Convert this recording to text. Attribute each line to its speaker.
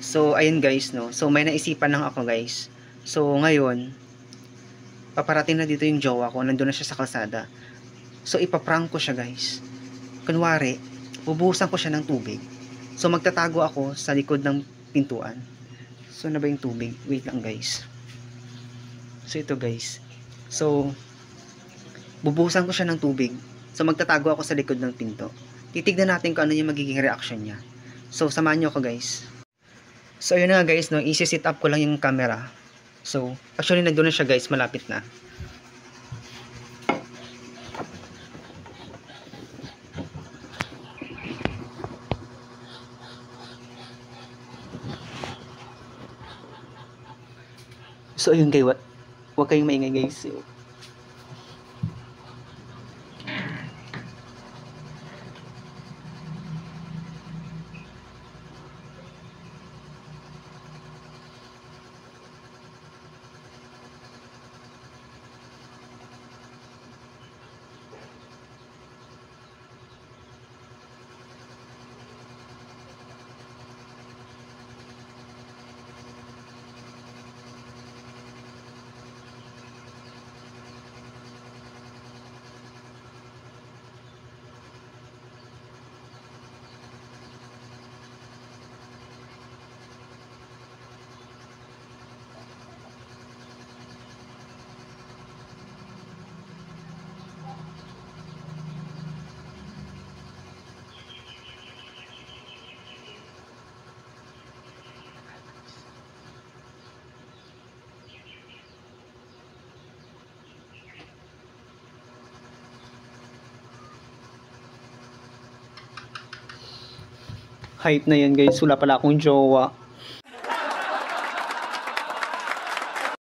Speaker 1: So, ayun guys, no. So, may naisipan lang ako guys. So, ngayon, paparating na dito yung jowa ko. Nandun na siya sa kalsada. So, ipaprank ko siya guys. Kunwari, bubuhusan ko siya ng tubig. So, magtatago ako sa likod ng pintuan. So, na ba yung tubig? Wait lang guys. So, ito guys. So, bubuhusan ko siya ng tubig. So, magtatago ako sa likod ng pinto. Titignan natin kung ano yung magiging reaction niya. So, samahan niyo ako guys. So, ayun na guys, no, isi-set up ko lang yung camera. So, actually, nandun na siya guys, malapit na. So, ayun guys, wag kayong maingay guys. Hype na yan guys, wala pala akong jowa.